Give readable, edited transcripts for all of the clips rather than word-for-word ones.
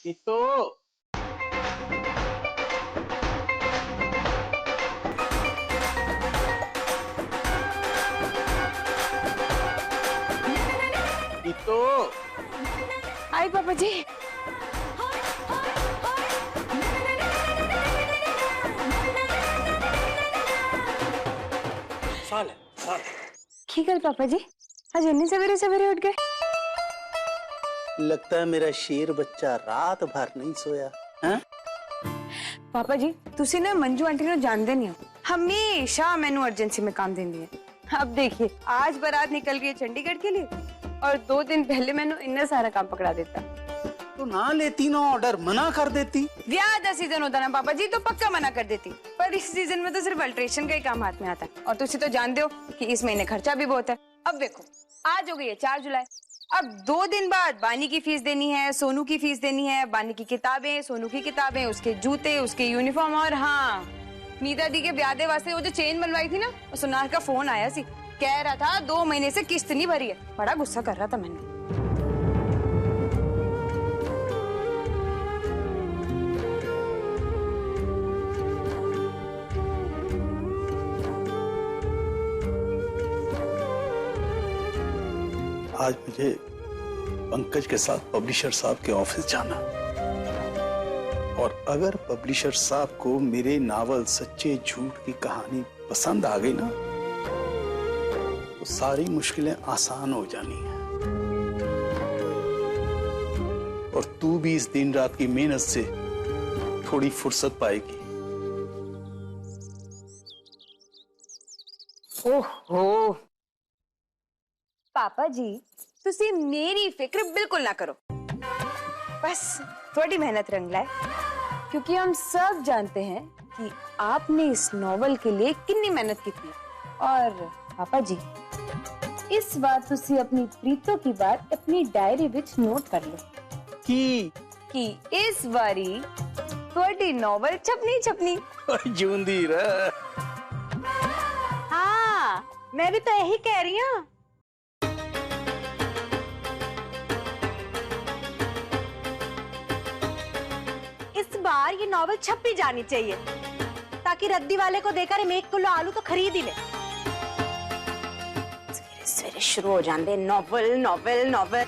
ये तो ये तो हाय पापा जी। साल है साल। की गल पापा जी, आज इतनी सवेरे सवेरे उठ गए? लगता है मेरा शेर बच्चा रात भर नहीं सोया है। पापा जी तुसी ना मंजू आंटी को जानते नहीं हो, हमेशा मैनू अर्जेंसी में काम देंदी है। अब देखिए आज बारात निकल रही है चंडीगढ़ के लिए और 2 दिन पहले मैनू इतना सारा काम पकड़ा देता। तो ना लेती ना ऑर्डर, मना कर देती। ब्याह का सीजन होता ना पापा जी तो पक्का मना कर देती, पर इस सीजन में तो सिर्फ अल्ट्रेशन का ही काम हाथ में आता है और तुसी तो जानते हो कि इस महीने खर्चा भी बहुत है। अब देखो आज हो गई है 4 जुलाई, अब 2 दिन बाद बानी की फीस देनी है, सोनू की फीस देनी है, बानी की किताबें, सोनू की किताबें, उसके जूते, उसके यूनिफॉर्म और हाँ नीता दी के ब्याह दे वास्ते वो जो चेन बनवाई थी ना, सुनार का फोन आया सी, कह रहा था 2 महीने से किस्त नहीं भरी है। बड़ा गुस्सा कर रहा था मैंने। आज मुझे पंकज के साथ पब्लिशर साहब के ऑफिस जाना, और अगर पब्लिशर साहब को मेरे नावल सच्चे झूठ की कहानी पसंद आ गई ना तो सारी मुश्किलें आसान हो जानी है और तू भी इस दिन रात की मेहनत से थोड़ी फुर्सत पाएगी। ओहो पापा जी तुसी मेरी फिक्र बिल्कुल ना करो, बस थोड़ी मेहनत रंग लाए, क्योंकि हम सब जानते हैं कि आपने इस नॉवल के लिए कितनी मेहनत की थी। और पापा जी इस बार तुसी अपनी प्रीतों की बात अपनी डायरी विच नोट कर लो कि इस बारी थोड़ी नॉवल छपनी जूंदी रह। हाँ मैं भी तो यही कह रही हूँ। इस बार ये नॉवल छप भी जानी चाहिए ताकि रद्दी वाले को देकर हम 1 किलो आलू तो खरीद ही ले। सवेरे सवेरे शुरू हो जाते नॉवल नॉवल नॉवल,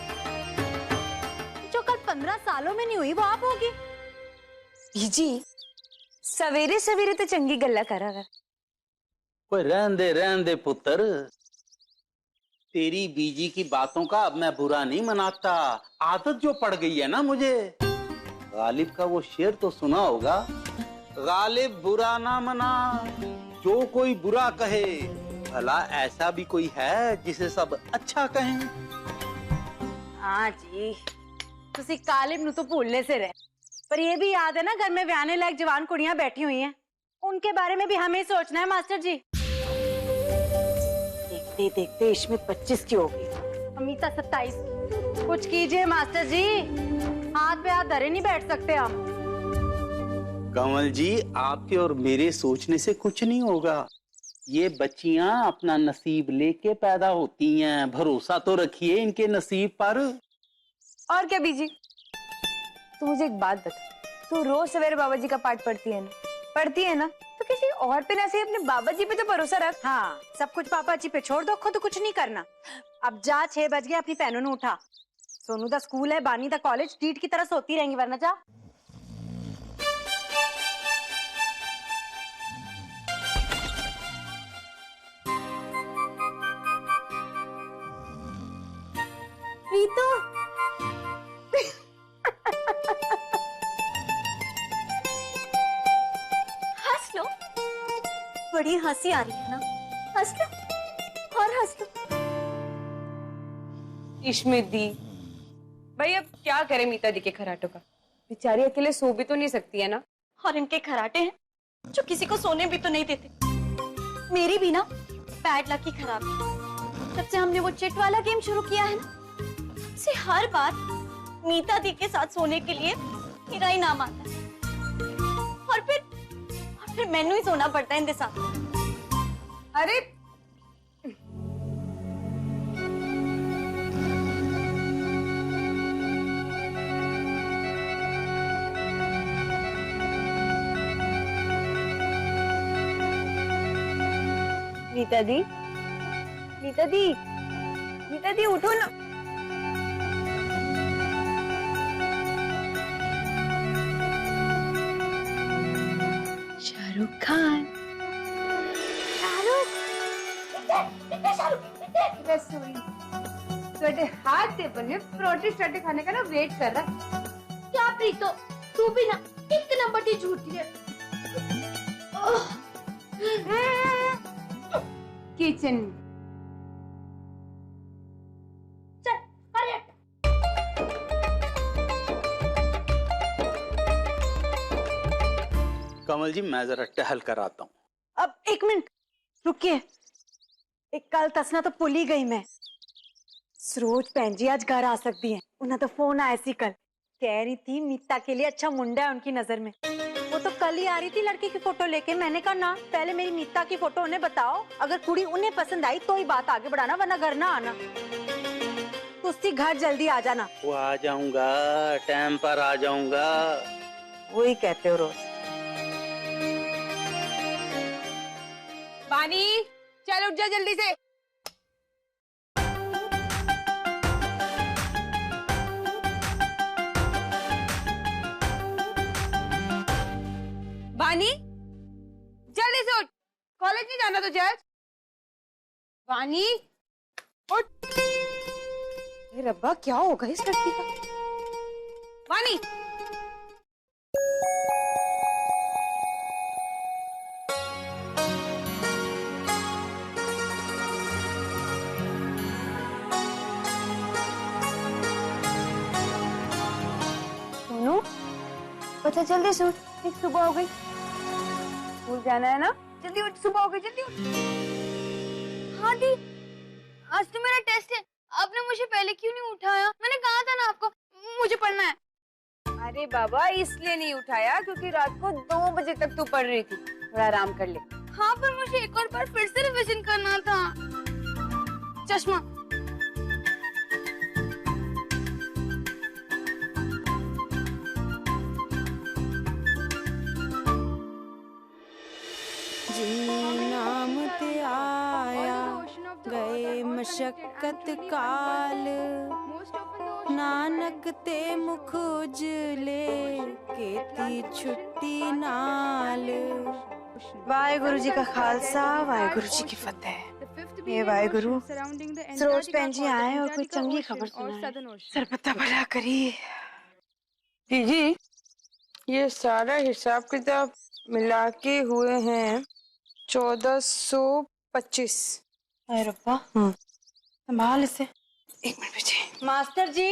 जो कल 15 सालों में नहीं हुई वो आप होगी। जी सवेरे सवेरे तो चंगी गल्ला करा कर। कोई रहन दे पुत्र, तेरी बीजी की बातों का अब मैं बुरा नहीं मनाता, आदत जो पड़ गई है ना मुझे। गालिब का वो शेर तो सुना होगा, गालिब बुरा ना मना जो कोई बुरा कहे, भला ऐसा भी कोई है जिसे सब अच्छा कहें। हाँ जी तुसी गालिब नु तो भूलने से रहे, पर ये भी याद है ना घर में ब्याहने लायक जवान कुड़ियां बैठी हुई हैं, उनके बारे में भी हमें सोचना है मास्टर जी। देखते देखते इश्मित 25 की होगी, अमिता 27 की। कुछ कीजिए मास्टर जी, हाथ पे हाथ धरे नहीं बैठ सकते हम। कमल जी आपके और मेरे सोचने से कुछ नहीं होगा, ये बच्चियां अपना नसीब लेके पैदा होती हैं, भरोसा तो रखिए इनके नसीब पर। और क्या बीजी, तू मुझे एक बात बता, तू रोज सवेरे बाबा जी का पाठ पढ़ती है ना? पढ़ती है ना? तो किसी और पे ना से अपने बाबा जी पे तो भरोसा रख। हाँ सब कुछ पापा जी पे छोड़ दो, खुद कुछ नहीं करना। अब जा 6 बज गए, अपनी बहनों ने उठा। सोनू दा स्कूल है, बानी दा कॉलेज, टीट की तरह सोती रहेंगी वरना जा। प्रीतो हंस लो, बड़ी हंसी आ रही है ना, हंस लो और हंस लो। इश्मित दी भाई अब क्या करें मीता दी के खराटों का, बेचारी अकेले सो भी तो नहीं सकती है ना। और इनके खराटे हैं जो किसी को सोने भी तो नहीं देते। मेरी भी ना बैड लक ही खराब है। जब से हमने वो चिट वाला गेम शुरू किया है ना, से हर बार मीता दी के साथ सोने के लिए मेरा ही नाम आता है, और फिर मैनू ही सोना पड़ता है इनके साथ। अरे नीता दी, नीता दी, नीता दी उठो ना। शाहरुख खान, रसोई छोटे हाथ से बने परोठे शोटे खाने का ना वेट कर रहा है। क्या प्रीतो, तू भी ना एक नंबर की झूठी है। किचन चल अरे कमल जी मैं जरा टहल कर आता हूँ। अब एक मिनट रुकिए, एक कल तसना तो भूल ही गई मैं। सरोज भैन जी आज घर आ सकती हैं। उन्हें तो फोन आया सी कल, कह रही थी नीता के लिए अच्छा मुंडा है उनकी नजर में। वो तो कल ही आ रही थी लड़की की फोटो लेके। मैंने कहा ना पहले मेरी नीता की फोटो उन्हें बताओ, अगर कुड़ी उन्हें पसंद आई तो ही बात आगे बढ़ाना, वरना घर ना आना। तो उसी घर जल्दी आ जाना। वो आ जाऊंगा, टाइम पर आ जाऊंगा। वही कहते हो रोज। पानी, चल उठ जा जल्दी से। वानी, जल्दी से उठ, कॉलेज नहीं जाना तुझे आज? वानी, उठ। ये रब्बा क्या होगा इस लड़की का? वानी, सोनू, बच्चा जल्दी से उठ, एक सुबह हो गई, स्कूल जाना है ना, जल्दी उठ, सुबह हो गई, जल्दी उठ। हाँ दी, आज तो मेरा टेस्ट है। आपने मुझे पहले क्यों नहीं उठाया? मैंने कहा था ना आपको मुझे पढ़ना है। अरे बाबा इसलिए नहीं उठाया क्योंकि रात को 2 बजे तक तू पढ़ रही थी, थोड़ा आराम कर ले। हाँ पर मुझे एक और बार फिर से रिवीजन करना था। चश्मा नाम ते आया गए मशक्कत काल, नानक ते मुख उजले केती छुट्टी नाल। वाहेगुरु जी का खालसा, वाहेगुरु जी की फतेह। ये वाहेगुरु, सरोज भैन जी आए और कोई चंगी खबर सुनाए, सरपता भला करी। जी ये सारा हिसाब किताब मिला के हुए हैं 1425। अरे रब्बा, संभाल इसे। एक मिनट पीछे। मास्टर जी,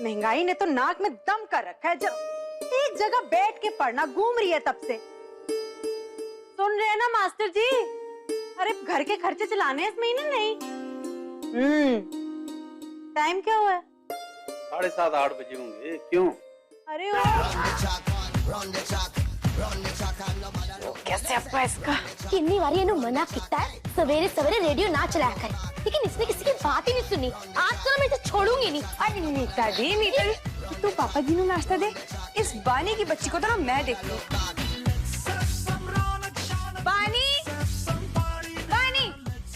महंगाई ने तो नाक में दम कर रखा है। जब एक जगह बैठ के पढ़ना, घूम रही है तब से। सुन रहे हैं ना मास्टर जी? अरे घर के खर्चे चलाने हैं इस महीने नहीं। टाइम क्या हुआ है? 7:30 8 बजे होंगे। क्यों? अरे कैसे आपका इसका कितनी बार ये मना किया है सवेरे सवेरे रेडियो ना चलाया कर, लेकिन इसने किसी की बात ही नहीं सुनी। आज तो मैं इसे छोड़ूंगी नहीं। अरे नीता दी, तू पापा जी को नाश्ता दे। इस बानी की बच्ची को तो ना मैं देख लूं। बानी, बानी,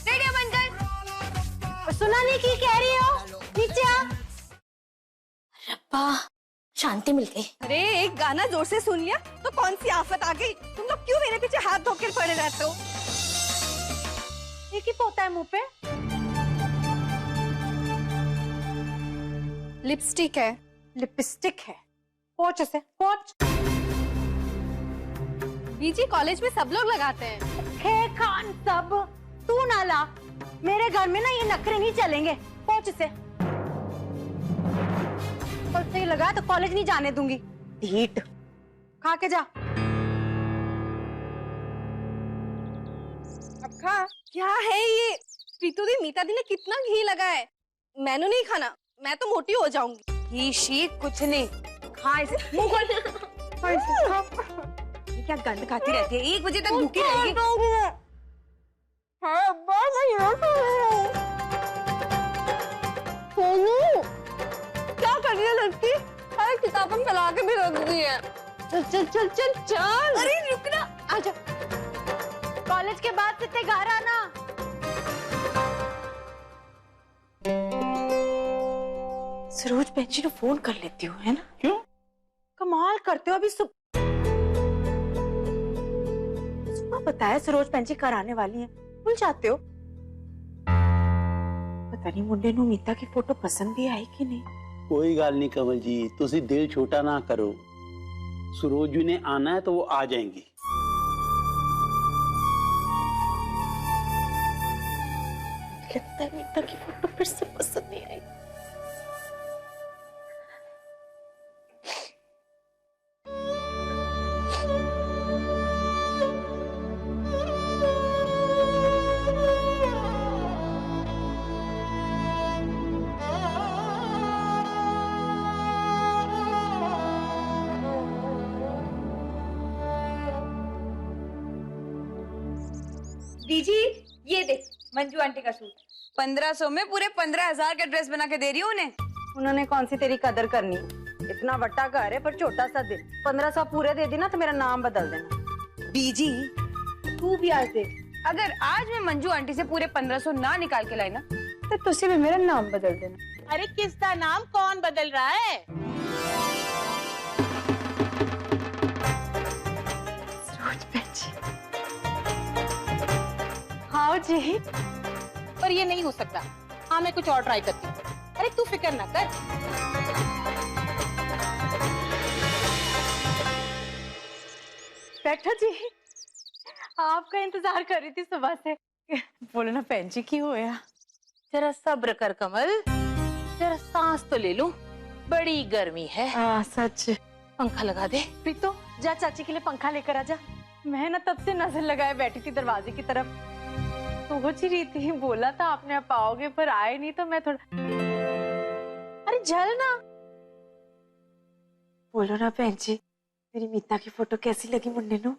रेडियो बंद कर। सुना नहीं की कह रही हो? नीचे आ। रब्बा शांति मिल गई। अरे एक गाना जोर से सुन लिया तो कौन सी आफत आ गई? तुम लोग क्यों मेरे पीछे हाथ धोकर पड़े रहते हो? एक ही पोता है मुंह पे। लिपस्टिक है। लिपस्टिक है? पोंछ से पोंछ। बीजी कॉलेज में सब लोग लगाते हैं। हे खान सब, तू ना ला। मेरे घर में ना ये नखरे नहीं चलेंगे। पोंछ से। कल से लगा तो कॉलेज नहीं जाने दूंगी। ढीठ। खा के जा। अब खा। क्या है ये? प्रीतु दी, मीता दी ने कितना घी लगा है। मैंने नहीं खाना, मैं तो मोटी हो जाऊंगी। घी शीत कुछ नहीं, खा इसे। मुंह खोल। ये क्या गंद खाती रहती है? 1 बजे तक भूखी रहेगी। क्या कर रही है लड़की? अरे किताबें फैला के भी रख दी है। चल चल चल चल चल। अरे रुक ना, आ जाओ, कॉलेज के बाद सीधे घर आना। सरोज बहन जी ने फोन कर लेती हूँ, है ना? क्यों? कमाल करते हो। अभी सुबह बताया सरोज बहन जी घर आने वाली हैं, भूल जाते हो। पता नहीं मुंडे नू मीता की फोटो पसंद भी आई कि नहीं। कोई गल नहीं कमल जी, तुसी दिल छोटा ना करो। सरोज जी ने आना है तो वो आ जाएंगी। लगता है मीता की फोटो फिर से पसंद नहीं आई। दीजी ये देख मंजू आंटी का सूट 1500 में पूरे 15,000 का ड्रेस बना के दे रही हूँ उन्हें। उन्होंने कौन सी तेरी कदर करनी, इतना बट्टा घर है पर छोटा सा दिल। 1500 पूरे दे देना तो मेरा नाम बदल देना। बीजी तू भी आज देख, अगर आज मैं मंजू आंटी से पूरे 1500 ना निकाल के लाई ना तो तुझसे भी मेरा नाम बदल देना। अरे किसका नाम कौन बदल रहा है? सरोज बहन जी। हाँ जी। पर ये नहीं हो सकता। हाँ मैं कुछ और ट्राई करती हूँ। अरे तू फिक्र ना कर। बैठो जी, आपका इंतजार कर रही थी सुबह से। बोलो ना बहन जी की होया। जरा सब्र कर कमल, जरा सांस तो ले लो, बड़ी गर्मी है। सच। पंखा लगा दे। प्रीतो जा चाची के लिए पंखा लेकर आ जा। मैं ना तब से नजर लगाए बैठी थी दरवाजे की तरफ, सोच ही रही थी, बोला था आपने आप आओगे पर आए नहीं तो मैं थोड़ा। अरे जल ना। बोलो ना बहन जी, मेरी मीता की फोटो कैसी लगी मुन्ने नु?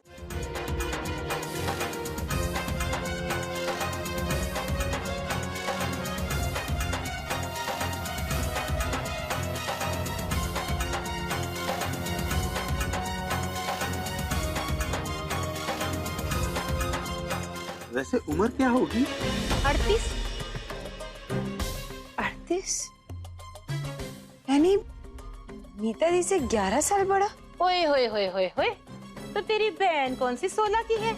वैसे उम्र क्या होगी? 38 यानी मीता दी से 11 साल बड़ा। ओए होए होए होए होए, तो तेरी बहन कौन सी 16 की है?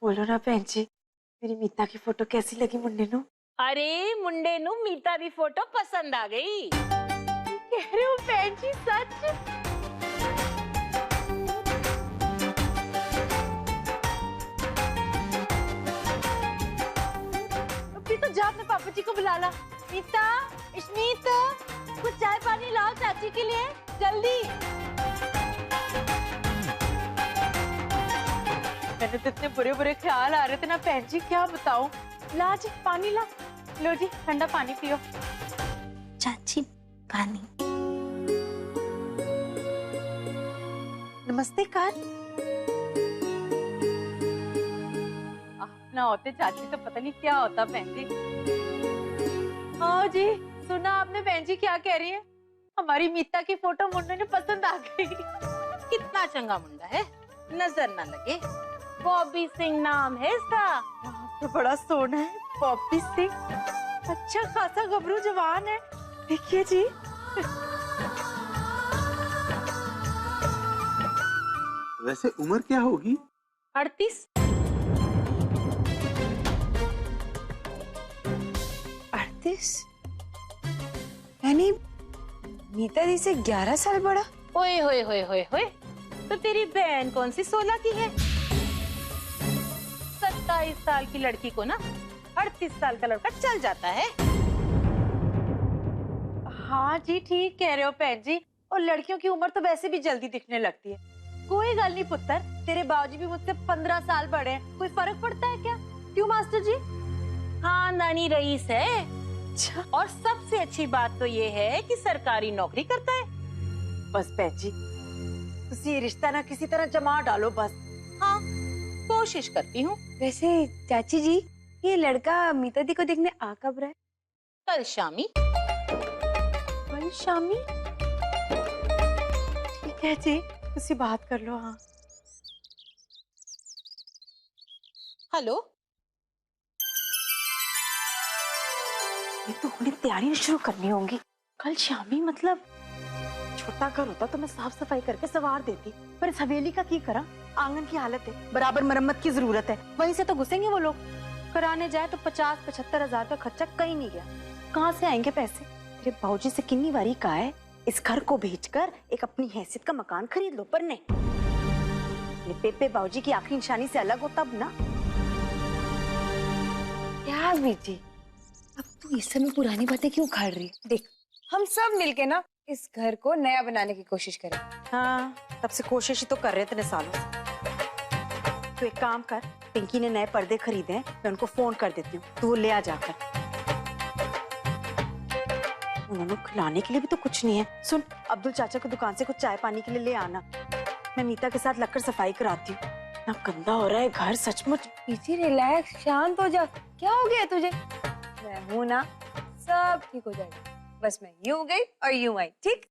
बोलो ना बहन जी, मेरी मीता की फोटो कैसी लगी मुन्ने नु? अरे मुंडे नु मीता दी फोटो पसंद आ गई। कह रहे हो बहन जी सच? अभी तो जा अपने पापा जी को बुला ला। मीता, इश्मीत, कुछ चाय पानी लाओ चाची के लिए, जल्दी। मैंने तो इतने बुरे बुरे ख्याल आ रहे थे ना बहन जी, क्या बताऊं। ला जी पानी ला, लो जी ठंडा पानी पियो। चाची पानी। नमस्ते कान। ना होते चाची तो पता नहीं क्या होता बहन जी। हाँ जी, सुना आपने बहन जी क्या कह रही है? हमारी मीता की फोटो मुन्ने ने पसंद आ गई। कितना चंगा मुंडा है, नजर ना लगे। बॉबी सिंह नाम है इसका। तो बड़ा सोना है पॉपी सिंह, अच्छा खासा गबरू जवान है। देखिए जी। वैसे उम्र क्या होगी? 38। 35 यानी मीता दी से 11 साल बड़ा। ओए होए होए होए होए, तो तेरी बहन कौन सी 16 की है? 27 साल की लड़की को ना 38 साल का लड़का चल जाता है। हाँ जी, ठीक कह रहे हो बहन जी। और लड़कियों की उम्र तो वैसे भी जल्दी दिखने लगती है। कोई गल नहीं पुत्र, तेरे बाबूजी भी मुझसे 15 साल बड़े हैं, कोई फर्क पड़ता है क्या? क्यों मास्टर जी? खानदानी रईस है। अच्छा। और सबसे अच्छी बात तो ये है कि सरकारी नौकरी करता है। बस बहन जी, तुसी ये रिश्ता ना किसी तरह जमा डालो बस। हाँ, कोशिश करती हूँ। वैसे चाची जी, ये लड़का मीता दी को देखने आ कब रहा है? कल शामी। कल शामी? ठीक है जी, तुसी बात कर लो। हाँ हेलो, ये तो उन्हें तैयारी शुरू करनी होगी। कल शामी मतलब छोटा घर होता तो मैं साफ सफाई करके सवार देती, पर इस हवेली का की करा? आंगन की हालत है, बराबर मरम्मत की जरूरत है। वहीं से तो घुसेंगे वो लोग। कराने जाए तो 50-75 हजार का खर्चा कहीं नहीं गया। कहाँ से आएंगे पैसे? तेरे बाबूजी से कितनी बारी कहा है, इस घर को बेचकर एक अपनी हैसियत का मकान खरीद लो, पर नहीं। ये पेपे बाबूजी की आखिरी निशानी से अलग हो तब ना। क्या बेटी, अब तू इस समय पुरानी बातें क्यों उखाड़ रही है? देख, हम सब मिलके ना इस घर को नया बनाने की कोशिश करें। हाँ, तब से कोशिश ही तो कर रहे थे इतने सालों से। तो एक काम कर, पिंकी ने नए पर्दे खरीदे हैं, मैं उनको फोन कर देती हूँ, तो वो ले आ जाकर। उन्होंने खिलाने के लिए भी तो कुछ नहीं है। सुन, अब्दुल चाचा को दुकान से कुछ चाय पानी के लिए ले आना। मैं मीता के साथ लगकर सफाई कराती हूँ। ना गंदा हो रहा है घर सचमुच। पीछे रिलैक्स, शांत हो जा। क्या हो गया तुझे? मैं हूं ना, सब ठीक हो जाएगा। बस मैं यूं गई और यूं आई, ठीक?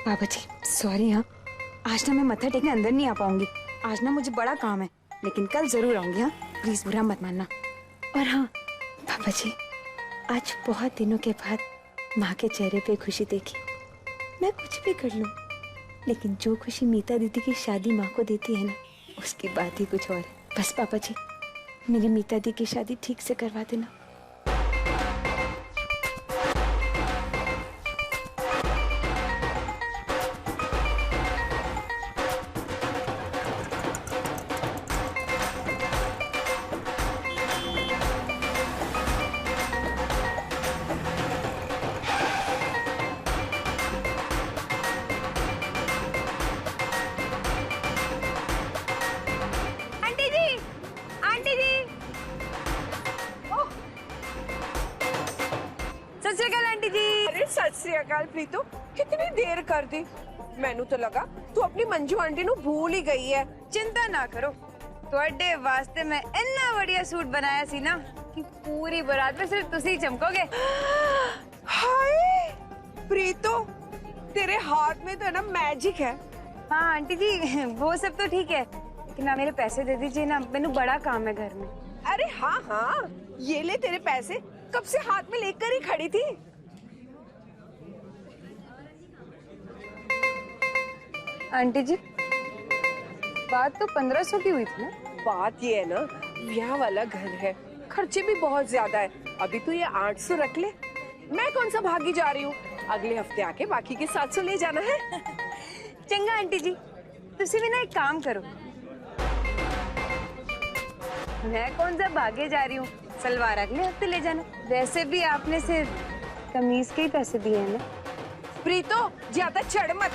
बाबा जी सॉरी। हाँ, आज ना मैं मत्था टेकने अंदर नहीं आ पाऊंगी। आज ना मुझे बड़ा काम है, लेकिन कल जरूर आऊंगी। हाँ, प्लीज बुरा मत मानना। और हाँ बाबा जी, आज बहुत दिनों के बाद माँ के चेहरे पे खुशी देखी। मैं कुछ भी कर लूं, लेकिन जो खुशी मीता दीदी की शादी माँ को देती है ना, उसकी बात ही कुछ और है। बस पापा जी, मेरी मीता दी की शादी ठीक से करवा देना। आंटी जी, आंटी जी। ओह, सत श्री अकाल आंटी जी। अरे सत श्री अकाल प्रीतो, कितनी देर कर दी। मैनू तो लगा तू अपनी मंजू आंटी नु भूल ही गई है। चिंता ना करो, ਤੁਹਾਡੇ वास्ते मैं इतना बढ़िया सूट बनाया सी ना कि पूरी बारात में सिर्फ तुसी ही चमकोगे। हाय प्रीतो, तेरे हाथ में तो ना मैजिक है। हाँ आंटी जी, वो सब तो ठीक है, लेकिन आप मेरे पैसे दे दीजिए ना, मैंने बड़ा काम है घर में। अरे हाँ हाँ, ये ले तेरे पैसे, कब से हाथ में लेकर ही खड़ी थी। आंटी जी, बात तो 1500 की हुई थी ना? बात ये है ना, ब्याह वाला घर है, खर्चे भी बहुत ज्यादा है। अभी तो ये 800 रख ले, मैं कौन सा भागी जा रही हूँ। अगले हफ्ते आके बाकी के 700 ले जाना है। चंगा आंटी जी, तुसी भी ना एक काम करो, मैं कौन सा भागे जा रही हूँ, सलवार अगले हफ्ते ले जाना। वैसे भी आपने सिर्फ कमीज के ही पैसे दिए हैं ना। प्रीतो ज्यादा चढ़ मत,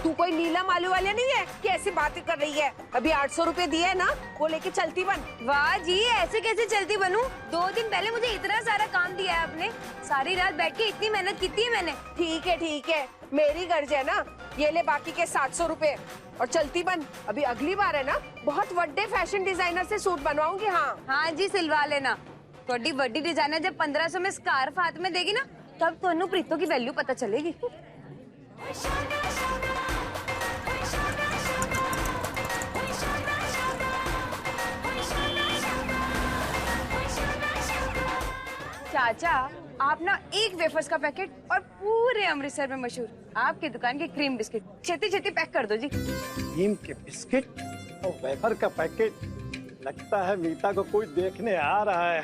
तू कोई नीला मालू वाला नहीं है कि ऐसी बातें कर रही है। अभी 800 रुपए दिए है ना, वो लेके चलती बन। वाह जी, ऐसे कैसे चलती बनूं? 2 दिन पहले मुझे इतना सारा काम दिया है आपने, सारी रात बैठ के इतनी मेहनत की है मैंने। ठीक है, मेरी गर्ज है ना। ये ले बाकी के 700 रुपए और चलती बन। अभी अगली बार है ना, बहुत बड़े फैशन डिजाइनर से सूट बनवाऊंगी। हाँ हाँ जी, सिलवा लेना। थोड़ी बड़ी डिजाइनर जब 1500 में स्कार्फ हाथ में देगी ना, तब तो प्रीतो की वैल्यू पता चलेगी। चाचा, आप ना एक वेफर्स का पैकेट और पूरे अमृतसर में मशहूर आपकी दुकान के क्रीम बिस्किट छेती छेती पैक कर दो जी। क्रीम के बिस्किट और वेफर का पैकेट। लगता है मीता को कोई देखने आ रहा है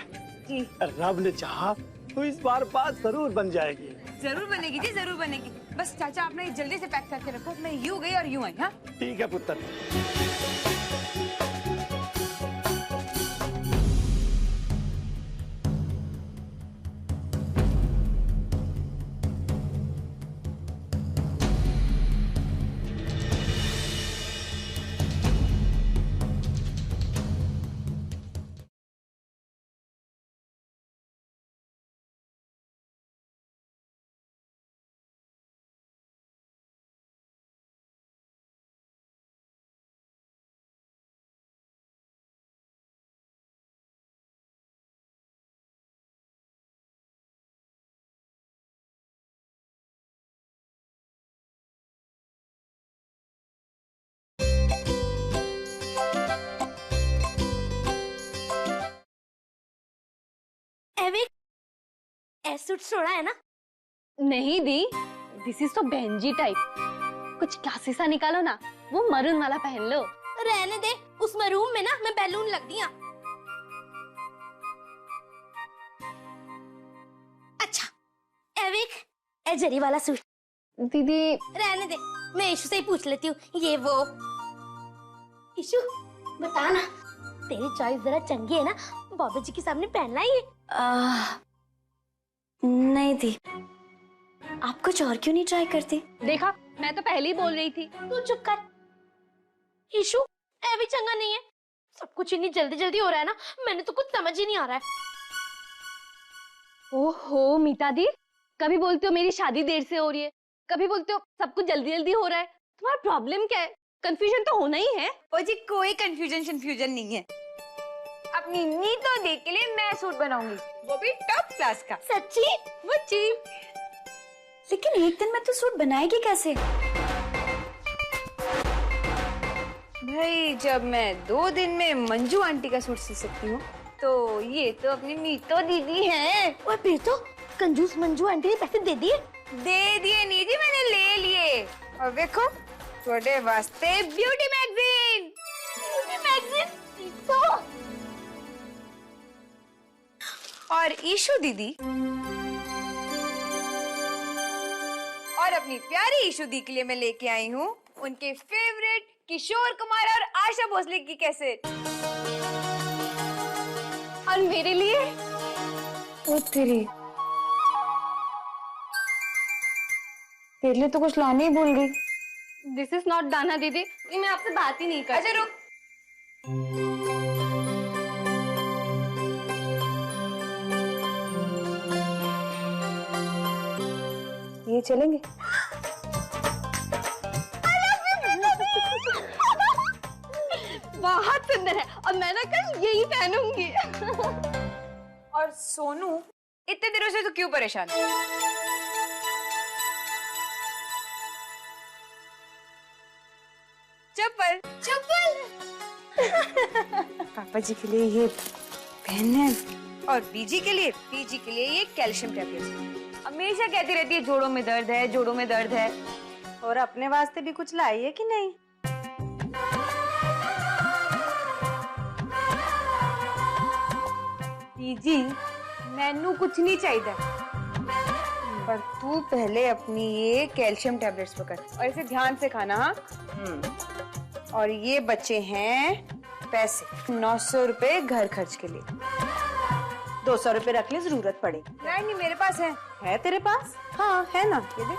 जी। रब ने चाहा तो इस बार बात जरूर बन जाएगी। जरूर बनेगी जी, जरूर बनेगी। बस चाचा आप ना जल्दी से पैक करके रखो, मैं यूं गई और यूं आई। हाँ ठीक है पुत्र। सूट सोड़ा है ना? नहीं दी, दिस इज तो बेंजी टाइप। कुछ क्लासी सा निकालो ना, वो मरून वाला पहन लो। रहने दे, उस मरूम में ना मैं बैलून लग दिया। अच्छा एविक ए जरी वाला सूट। दीदी रहने दे, मैं ईशु से ही पूछ लेती हूँ। ये वो ईशु बता ना, तेरी चॉइस जरा चंगी है ना, बाबा जी के सामने पहनना ही है। नहीं दी, आप कुछ और क्यों नहीं ट्राई करती? देखा, मैं तो पहले ही बोल रही थी। तू चुप कर। ईशु ऐ भी चंगा नहीं है, सब कुछ इतनी जल्दी जल्दी हो रहा है ना, मैंने तो कुछ समझ ही नहीं आ रहा है। ओहो मीता दी, कभी बोलते हो मेरी शादी देर से हो रही है, कभी बोलते हो सब कुछ जल्दी जल्दी हो रहा है। तुम्हारा प्रॉब्लम क्या है? कंफ्यूजन तो होना ही है। ओ जी कोई कंफ्यूजन नहीं है। अपनी नीतो दी के लिए मैं सूट बनाऊंगी, वो भी टॉप क्लास का। सच्ची? वो चीप। लेकिन एक दिन में तो सूट बनाएगी कैसे? भाई जब मैं 2 दिन में मंजू आंटी का सूट सी सकती हूँ, तो ये तो अपनी नीतो दीदी है। और फिर तो कंजूस मंजू आंटी ने पैसे दे दिए। दे दिए नहीं जी, मैंने ले लिए। और देखो छोटे वास्ते ब्यूटी मैगजीन। तो और ईशु दीदी और अपनी प्यारी ईशु दी के लिए मैं लेके आई हूँ उनके फेवरेट किशोर कुमार और आशा भोसले की कैसेट। और मेरे लिए ओ तेरे लिए तो कुछ लाने ही भूल गई। दिस इज नॉट दाना दीदी, मैं आपसे बात ही नहीं कर। अच्छा रुक, ये चलेंगे? बहुत सुंदर है और मैं ना कल यही पहनूंगी। और सोनू इतने दिनों से तो क्यों परेशान है? चप्पल पापा जी के लिए ये पहनने और बीजी के लिए ये कैल्शियम टैबलेट्स। हमेशा कहती रहती है जोड़ों में दर्द है, जोड़ों में दर्द है। और अपने वास्ते भी कुछ लाई है कि नहीं? बीजी मैनू कुछ नहीं चाहिए, पर तू पहले अपनी ये कैल्शियम टैबलेट्स पकड़ और इसे ध्यान से खाना। हाँ और ये बच्चे हैं पैसे 900 रुपए घर खर्च के लिए। 200 रुपए रख ले, जरूरत पड़ेगी। नहीं मेरे पास है तेरे पास? हाँ है ना, ये देख।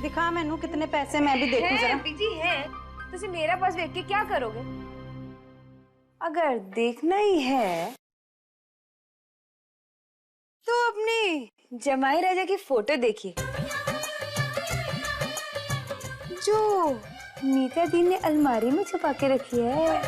दिखा मैनू कितने पैसे, मैं भी देखूं जरा। बीजी है, तुझे मेरा पास देख के क्या करोगे? अगर देखना ही है तो अपने जमाई राजा की फोटो देखिए जो मीता दी ने अलमारी में छुपा के रखी है।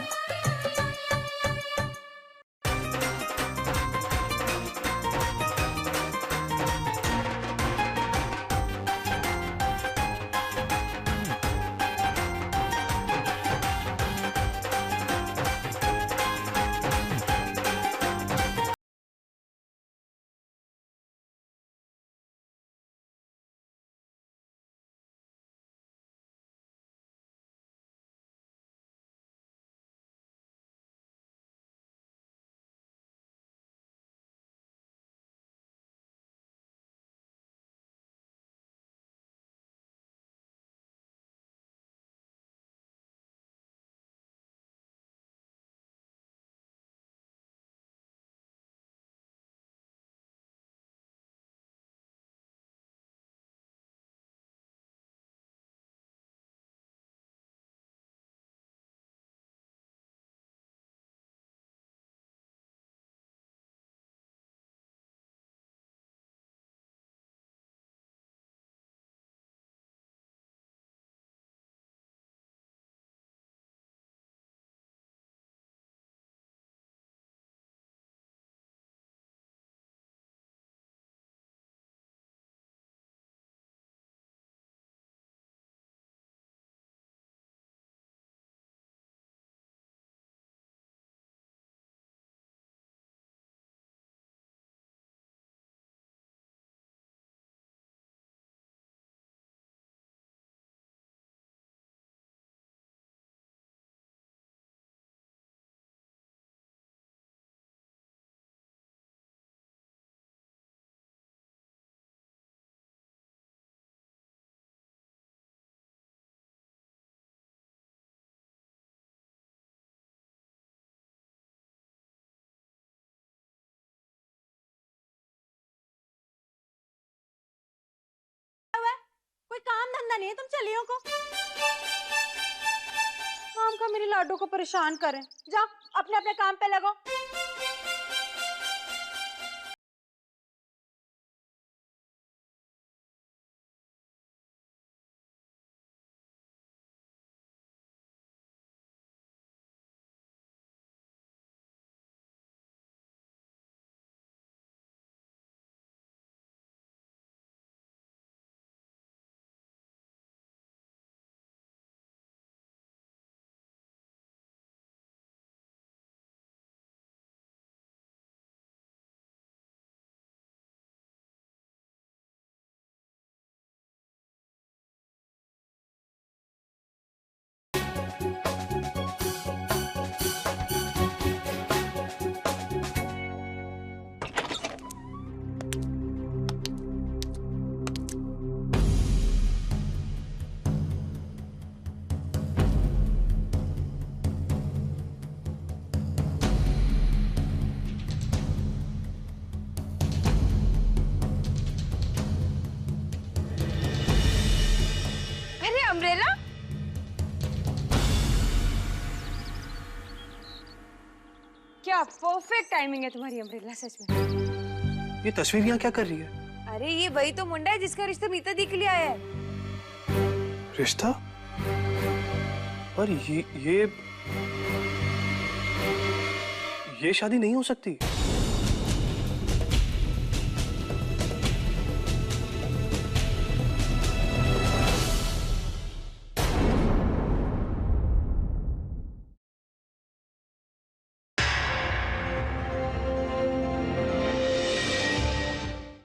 कोई काम धंधा नहीं है तुम चलियो को। काम का मेरे लाडो को परेशान करें। जाओ अपने अपने काम पे लगो। अम्ब्रेला, क्या परफेक्ट टाइमिंग है तुम्हारी अम्ब्रेला, सच में। ये तस्वीर यहाँ क्या कर रही है? अरे ये वही तो मुंडा है जिसका रिश्ता मीता दी के लिए आया है। रिश्ता? पर ये शादी नहीं हो सकती।